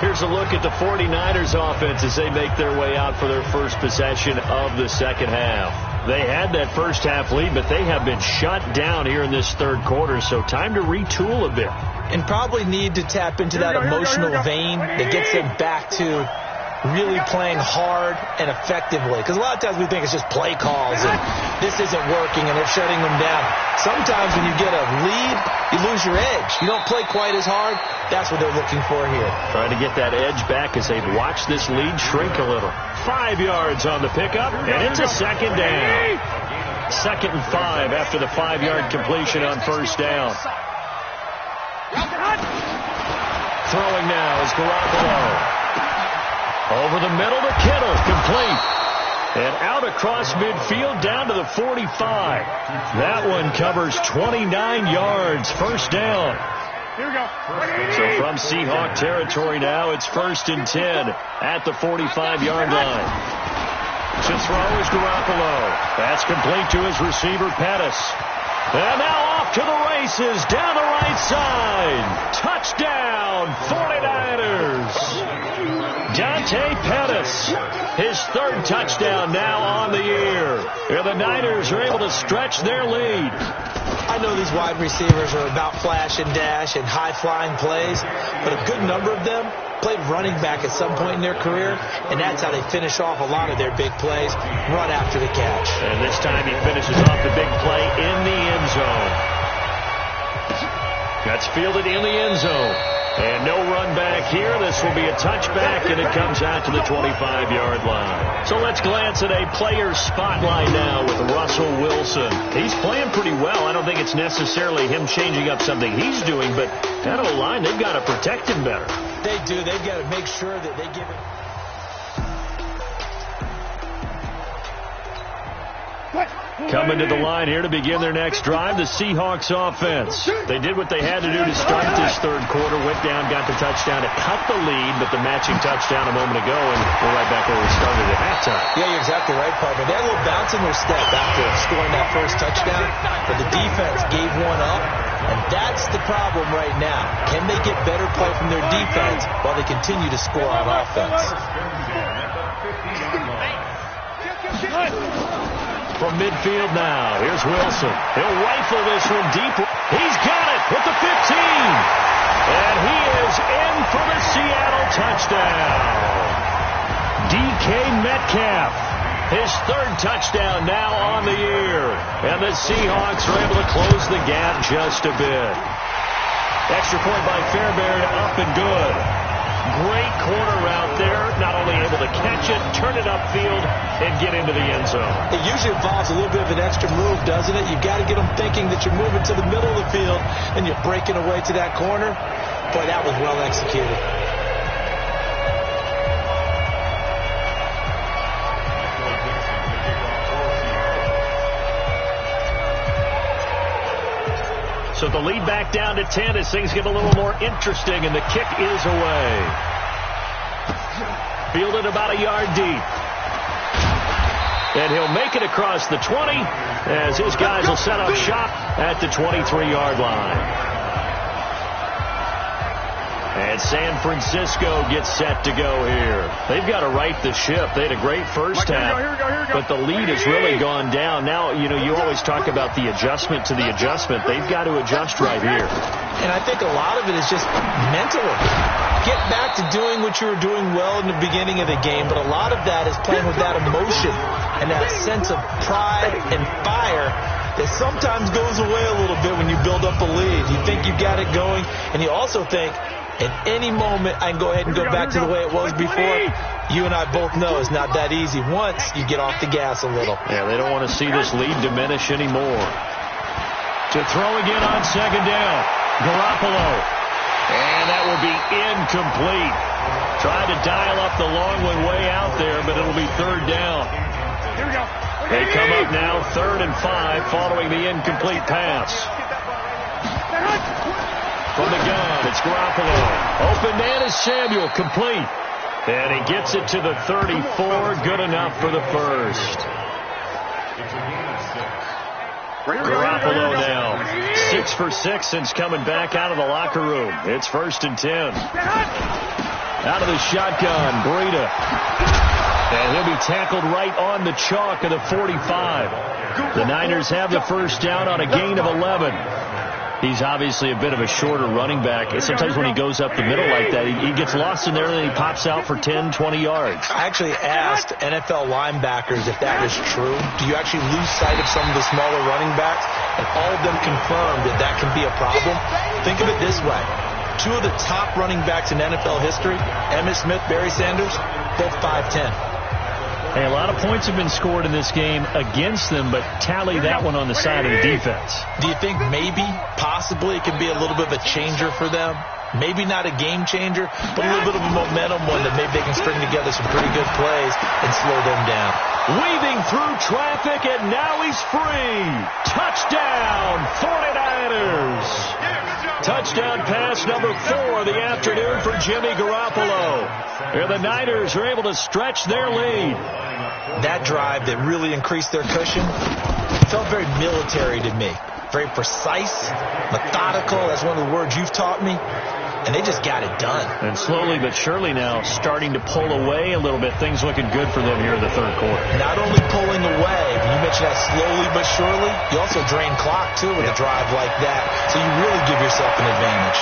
Here's a look at the 49ers offense as they make their way out for their first possession of the second half. They had that first half lead, but they have been shut down here in this third quarter, so time to retool a bit. And probably need to tap into that emotional vein that gets them back to really playing hard and effectively. Because a lot of times we think it's just play calls and this isn't working and they're shutting them down. Sometimes when you get a lead, you lose your edge. You don't play quite as hard. That's what they're looking for here. Trying to get that edge back as they've watched this lead shrink a little. 5 yards on the pickup, and it's a second down. 2nd and 5 after the 5-yard completion on first down. Throwing now is Garoppolo. Over the middle to Kittle, complete. And out across midfield down to the 45. That one covers 29 yards, first down. Here we go. So from Seahawk territory now, it's 1st and 10 at the 45-yard line. To throw is Garoppolo. That's complete to his receiver, Pettis. And now off to the races, down the right side. Touchdown, 49ers. Dante Pettis, his 3rd touchdown now on the year. And the Niners are able to stretch their lead. I know these wide receivers are about flash and dash and high-flying plays, but a good number of them played running back at some point in their career, and that's how they finish off a lot of their big plays, run after the catch. And this time he finishes off the big play in the end zone. That's fielded in the end zone. And no run back here. This will be a touchback, and it comes out to the 25-yard line. So let's glance at a player spotlight now with Russell Wilson. He's playing pretty well. I don't think it's necessarily him changing up something he's doing, but that O-line, they've got to protect him better. They do. They've got to make sure that they give it. Coming to the line here to begin their next drive, the Seahawks offense. They did what they had to do to start this third quarter, went down, got the touchdown to cut the lead, but the matching touchdown a moment ago, and we're right back where we started at halftime. Yeah, you're exactly right, partner. They had a little bounce in their step after scoring that first touchdown, but the defense gave one up, and that's the problem right now. Can they get better play from their defense while they continue to score on offense? From midfield now, here's Wilson. He'll rifle this one deep. He's got it with the 15. And he is in for the Seattle touchdown. DK Metcalf, his 3rd touchdown now on the year. And the Seahawks are able to close the gap just a bit. Extra point by Fairbairn, up and good. Great corner route there, not only able to catch it, turn it upfield, and get into the end zone. It usually involves a little bit of an extra move, doesn't it? You've got to get them thinking that you're moving to the middle of the field and you're breaking away to that corner. Boy, that was well executed. So the lead back down to 10 as things get a little more interesting, and the kick is away. Fielded about a yard deep. And he'll make it across the 20 as his guys will set up shop at the 23-yard line. And San Francisco gets set to go here. They've got to right the ship. They had a great first half, but the lead has really gone down. Now, you always talk about the adjustment to the adjustment. They've got to adjust right here. And I think a lot of it is just mentally. Get back to doing what you were doing well in the beginning of the game, but a lot of that is playing with that emotion and that sense of pride and fire that sometimes goes away a little bit when you build up a lead. You think you got it going, and you also think, at any moment, I can go ahead and go back to the way it was before. You and I both know it's not that easy once you get off the gas a little. Yeah, they don't want to see this lead diminish anymore. To throw again on second down. Garoppolo. And that will be incomplete. Tried to dial up the long one way out there, but it'll be third down. Here we go. They come up now 3rd and 5 following the incomplete pass. From the gun, it's Garoppolo. Open man is Samuel, complete. And he gets it to the 34, good enough for the first. Garoppolo now 6 for 6 since coming back out of the locker room. It's 1st and 10. Out of the shotgun, Breida. And he'll be tackled right on the chalk of the 45. The Niners have the first down on a gain of 11. He's obviously a bit of a shorter running back. Sometimes when he goes up the middle like that, he gets lost in there and then he pops out for 10, 20 yards. I actually asked NFL linebackers if that was true. Do you actually lose sight of some of the smaller running backs? And all of them confirmed that that can be a problem. Think of it this way. 2 of the top running backs in NFL history, Emmitt Smith, Barry Sanders, both 5'10". Hey, a lot of points have been scored in this game against them, but tally that one on the side of the defense. Do you think maybe, possibly, it can be a little bit of a changer for them? Maybe not a game changer, but a little bit of a momentum one that maybe they can string together some pretty good plays and slow them down. Weaving through traffic, and now he's free. Touchdown, 49ers. Touchdown pass number 4 of the afternoon for Jimmy Garoppolo. And the Niners are able to stretch their lead. That drive that really increased their cushion felt very military to me. Very precise, methodical. That's one of the words you've taught me. And they just got it done. And slowly but surely now starting to pull away a little bit. Things looking good for them here in the 3rd quarter. Not only pulling away, but you mentioned that slowly but surely. You also drain clock, too, with a drive like that. So you really give yourself an advantage.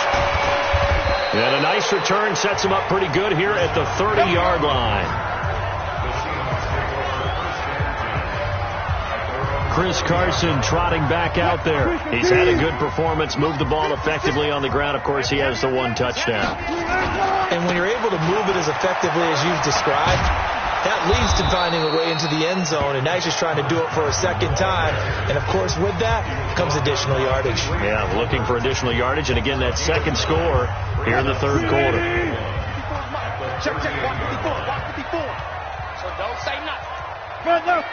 And a nice return sets him up pretty good here at the 30-yard line. Chris Carson trotting back out there. He's had a good performance, moved the ball effectively on the ground. Of course, he has the 1 touchdown. And when you're able to move it as effectively as you've described, that leads to finding a way into the end zone, and now he's just trying to do it for a second time. And, of course, with that comes additional yardage. Yeah, looking for additional yardage, and again, that second score here in the 3rd quarter. Check, 154, 154. So don't say nothing.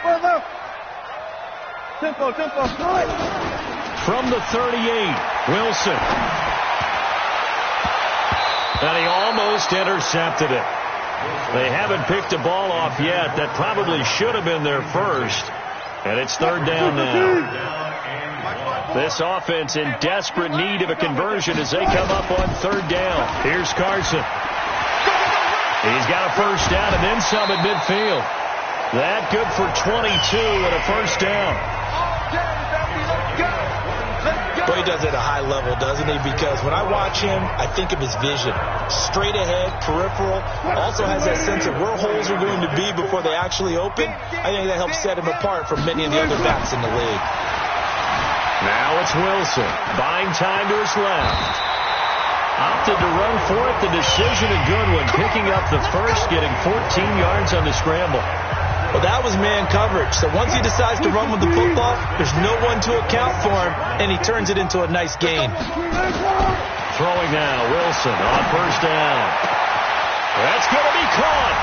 Further. Tempo. From the 38, Wilson. And he almost intercepted it. They haven't picked a ball off yet. That probably should have been their first. And it's 3rd down now. This offense in desperate need of a conversion as they come up on 3rd down. Here's Carson. He's got a first down and then some at midfield. That good for 22 and a first down. But he does it at a high level, doesn't he? Because when I watch him, I think of his vision. Straight ahead, peripheral. Also has that sense of where holes are going to be before they actually open. I think that helps set him apart from many of the other backs in the league. Now it's Wilson. Buying time to his left. Opted to run for it. The decision a good one. Picking up the first, getting 14 yards on the scramble. Well, that was man coverage. So once he decides to run with the football, there's no one to account for him, and he turns it into a nice gain. Throwing now, Wilson on first down. That's going to be caught,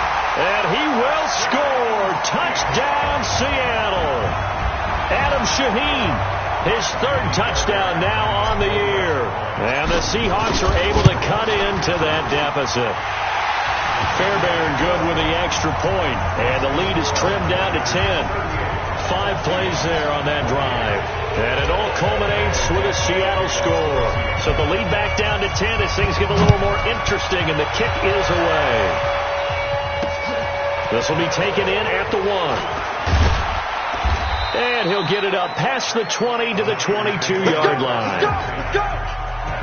and he will score. Touchdown, Seattle. Adam Shaheen, his 3rd touchdown now on the year. And the Seahawks are able to cut into that deficit. Fairbairn good with the extra point, and the lead is trimmed down to 10. 5 plays there on that drive, and it all culminates with a Seattle score. So the lead back down to 10 as things get a little more interesting, and the kick is away. This will be taken in at the 1. And he'll get it up past the 20 to the 22-yard line.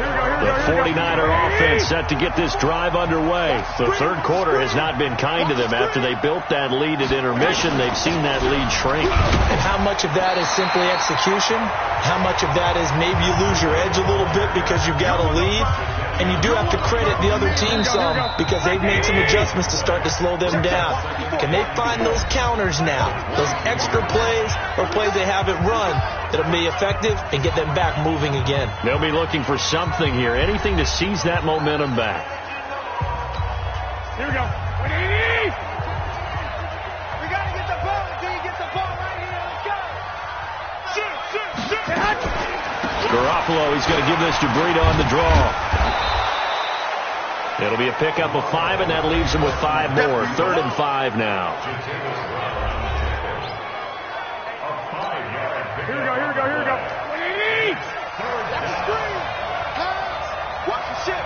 The 49er offense set to get this drive underway. The 3rd quarter has not been kind to them. After they built that lead at intermission, they've seen that lead shrink. And how much of that is simply execution? How much of that is maybe you lose your edge a little bit because you've got a lead? And you do have to credit the other team some because they've made some adjustments to start to slow them down. Can they find those counters now, those extra plays or plays they haven't run that'll be effective and get them back moving again? They'll be looking for something here, anything to seize that momentum back. Here we go. We got to get the ball until you get the ball right here. Let's go. Shoot. Garoppolo, he's going to give this to Breida on the draw. It'll be a pickup of 5, and that leaves him with 5 more. 3rd and 5 now. Here we go. Watch the ship.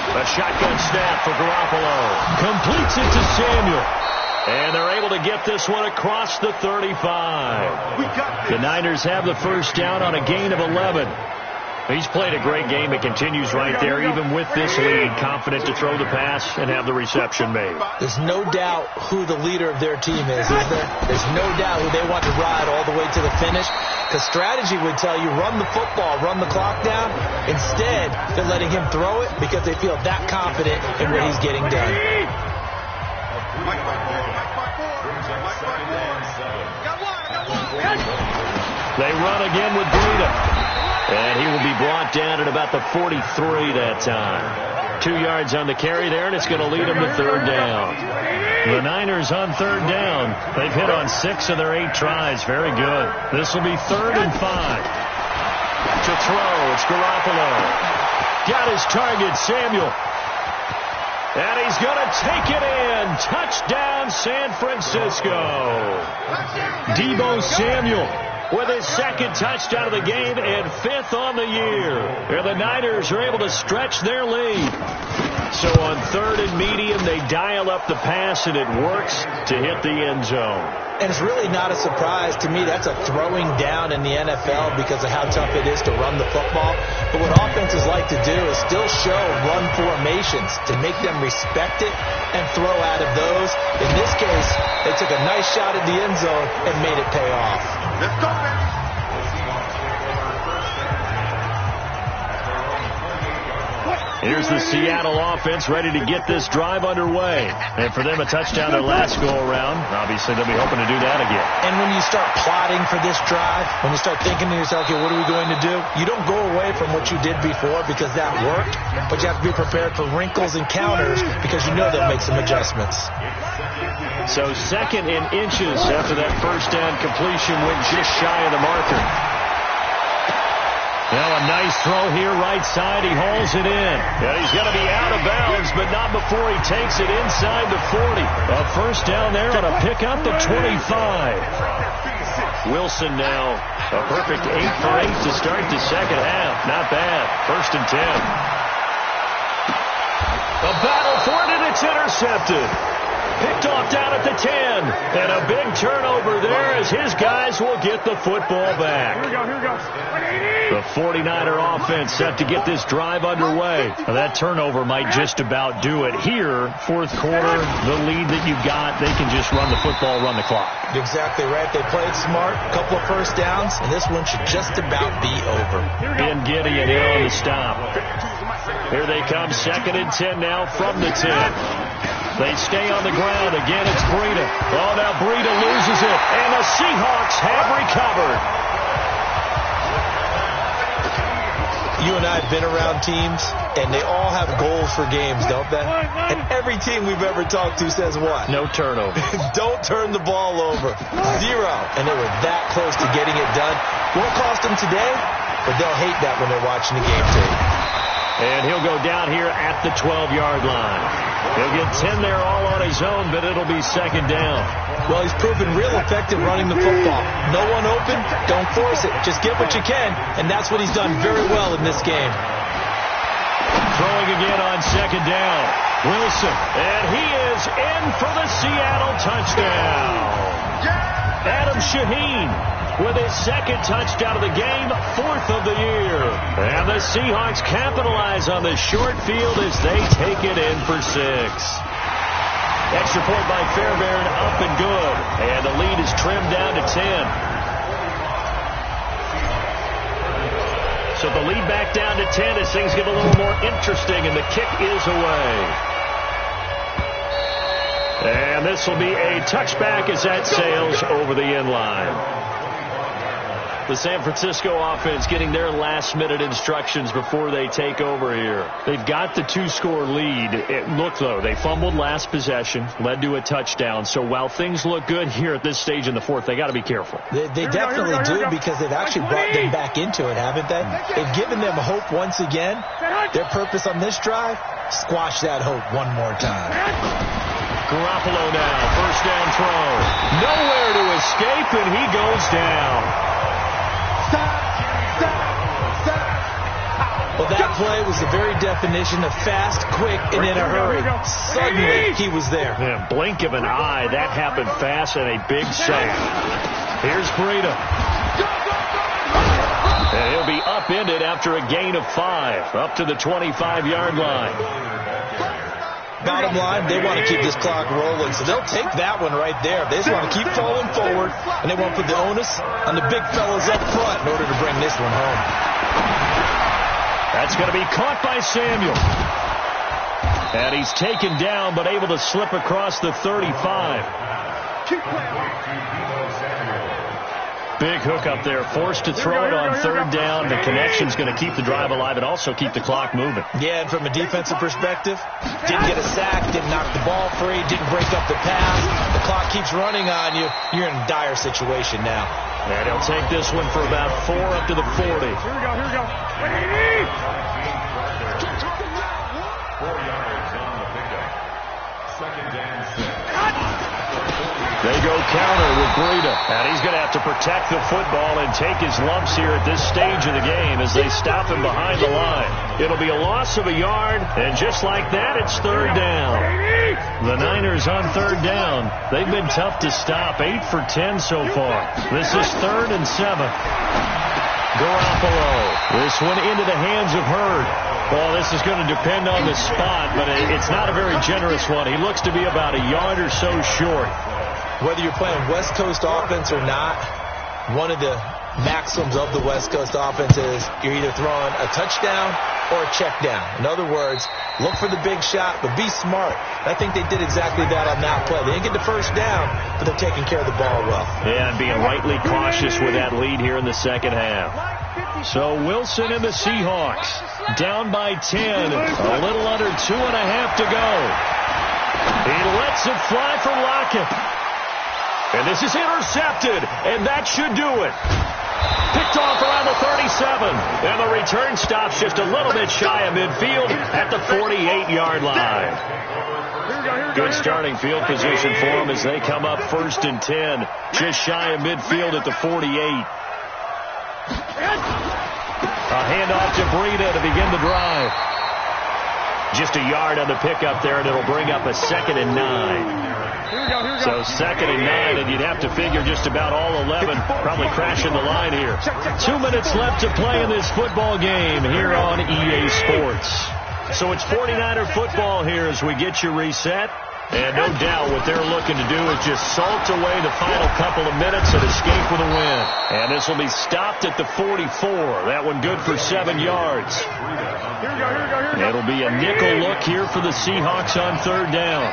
A shotgun snap for Garoppolo. Completes it to Samuel. And they're able to get this one across the 35. The Niners have the first down on a gain of 11. He's played a great game. It continues right there, even with this lead, confident to throw the pass and have the reception made. There's no doubt who the leader of their team is there? There's no doubt who they want to ride all the way to the finish. Because strategy would tell you, run the football, run the clock down. Instead, they're letting him throw it because they feel that confident in what he's getting done. They run again with Breida. And he will be brought down at about the 43 that time. 2 yards on the carry there, and it's going to lead them to 3rd down. The Niners on 3rd down. They've hit on 6 of their 8 tries. Very good. This will be 3rd and 5. To throw, it's Garoppolo. Got his target, Samuel. And he's going to take it in. Touchdown, San Francisco. Deebo Samuel with his 2nd touchdown of the game and 5th on the year. And the Niners are able to stretch their lead. So on 3rd and medium, they dial up the pass, and it works to hit the end zone. And it's really not a surprise to me. That's a throwing down in the NFL because of how tough it is to run the football. But what offenses like to do is still show run formations to make them respect it and throw out of those. In this case, they took a nice shot at the end zone and made it pay off. Let's go, baby. Here's the Seattle offense ready to get this drive underway. And for them, a touchdown their last go-around. Obviously, they'll be hoping to do that again. And when you start plotting for this drive, when you start thinking to yourself, okay, what are we going to do? You don't go away from what you did before because that worked, but you have to be prepared for wrinkles and counters because you know they'll make some adjustments. So 2nd and inches after that first down completion went just shy of the marker. Now a nice throw here right side. He hauls it in. And he's going to be out of bounds, but not before he takes it inside the 40. A first down there on a pickup of 25. Wilson now a perfect 8 for 8 to start the second half. Not bad. 1st and 10. A battle for it, and it's intercepted. Picked off down at the 10. And a big turnover there as his guys will get the football back. Here we go. The 49er offense set to get this drive underway. Now, that turnover might just about do it. Here, 4th quarter, the lead that you got, they can just run the football, run the clock. Exactly right. They played smart, a couple of first downs, and this one should just about be over. And Gideon in on the stop. Here they come, 2nd and 10 now from the 10. They stay on the ground. Again, it's Breida. Oh, now Breida loses it. And the Seahawks have recovered. You and I have been around teams, and they all have goals for games, don't they? And every team we've ever talked to says what? No turnover. Don't turn the ball over. 0. And they were that close to getting it done. Won't cost them today, but they'll hate that when they're watching the game tape. And he'll go down here at the 12-yard line. He'll get 10 there all on his own, but it'll be 2nd down. Well, he's proven real effective running the football. No one open, don't force it. Just get what you can, and that's what he's done very well in this game. Throwing again on 2nd down. Wilson, and he is in for the Seattle touchdown. Adam Shaheen with his 2nd touchdown of the game, 4th of the year. And the Seahawks capitalize on the short field as they take it in for 6. Extra point by Fairbairn, up and good. And the lead is trimmed down to 10. So the lead back down to 10 as things get a little more interesting, and the kick is away. And this will be a touchback as that sails over the end line. The San Francisco offense getting their last-minute instructions before they take over here. They've got the 2-score lead. Look, though, they fumbled last possession, led to a touchdown. So while things look good here at this stage in the fourth, they got to be careful. They definitely do, because they've actually brought them back into it, haven't they? They've given them hope once again. Their purpose on this drive, squash that hope one more time. Garoppolo now, first down throw. Nowhere to escape, and he goes down. Well, that play was the very definition of fast, quick, and in a hurry. Suddenly, he was there. Yeah, blink of an eye, that happened fast, and a big sack. Here's Breida. And he'll be upended after a gain of 5, up to the 25-yard line. Bottom line, they want to keep this clock rolling, so they'll take that one right there. They just want to keep falling forward, and they want to put the onus on the big fellas up front in order to bring this one home. That's going to be caught by Samuel. And he's taken down, but able to slip across the 35. Big hook up there, forced to throw it on third down. The connection's going to keep the drive alive and also keep the clock moving. Yeah, and from a defensive perspective, didn't get a sack, didn't knock the ball free, didn't break up the pass. The clock keeps running on you. You're in a dire situation now. And he'll take this one for about 4 up to the 40. Here we go, here we go. 4 yards on the pickup. Second and 6. They go counter with Breida. And he's going to have to protect the football and take his lumps here at this stage of the game as they stop him behind the line. It'll be a loss of a yard, and just like that, it's third down. The Niners on third down. They've been tough to stop, 8 for 10 so far. This is 3rd and 7. Garoppolo. This one into the hands of Hurd. Well, this is going to depend on the spot, but it's not a very generous one. He looks to be about a yard or so short. Whether you're playing West Coast offense or not, one of the maxims of the West Coast offense is you're either throwing a touchdown or a check down. In other words, look for the big shot, but be smart. I think they did exactly that on that play. They didn't get the first down, but they're taking care of the ball well. Yeah, and being rightly cautious with that lead here in the second half. So Wilson and the Seahawks down by 10. A little under 2.5 to go. He lets it fly from Lockett. And this is intercepted, and that should do it. Picked off around the 37, and the return stops just a little bit shy of midfield at the 48-yard line. Good starting field position for them as they come up 1st and 10, just shy of midfield at the 48. A handoff to Breida to begin the drive. Just a yard on the pickup there, and it'll bring up a 2nd and 9. So 2nd and 9, and you'd have to figure just about all 11 probably crashing the line here. 2 minutes left to play in this football game here on EA Sports. So it's 49er football here as we get you reset. And no doubt what they're looking to do is just salt away the final couple of minutes and escape with a win. And this will be stopped at the 44. That one good for 7 yards. It'll be a nickel look here for the Seahawks on third down.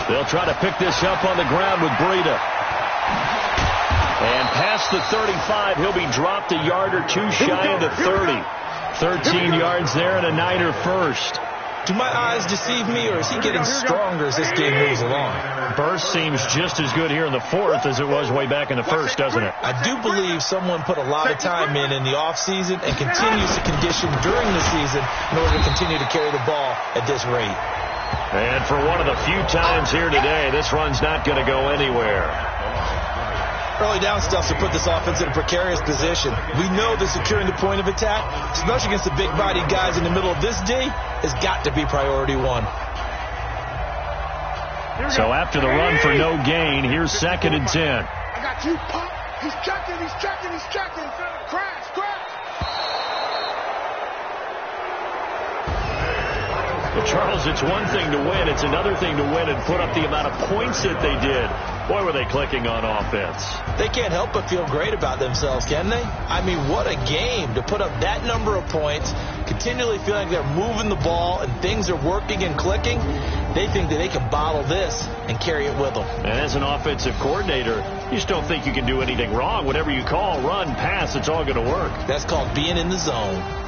They'll try to pick this up on the ground with Breida. And past the 35, he'll be dropped a yard or 2 shy of the 30. 13 yards there and a Niner first. Do my eyes deceive me, or is he getting stronger as this game moves along? Burst seems just as good here in the 4th as it was way back in the 1st, doesn't it? I do believe someone put a lot of time in the offseason and continues to condition during the season in order to continue to carry the ball at this rate. And for one of the few times here today, this run's not going to go anywhere. Early down stuff to put this offense in a precarious position. We know that securing the point of attack, especially against the big-bodied guys in the middle of this D, has got to be priority 1. So after the run for no gain, here's 2nd and 10. I got you, Pop. He's checking, he's checking, he's checking. Crash, crash. Well, Charles, it's one thing to win. It's another thing to win and put up the amount of points that they did. Boy, were they clicking on offense. They can't help but feel great about themselves, can they? I mean, what a game to put up that number of points, continually feeling like they're moving the ball and things are working and clicking. They think that they can bottle this and carry it with them. And as an offensive coordinator, you just don't think you can do anything wrong. Whatever you call, run, pass, it's all going to work. That's called being in the zone.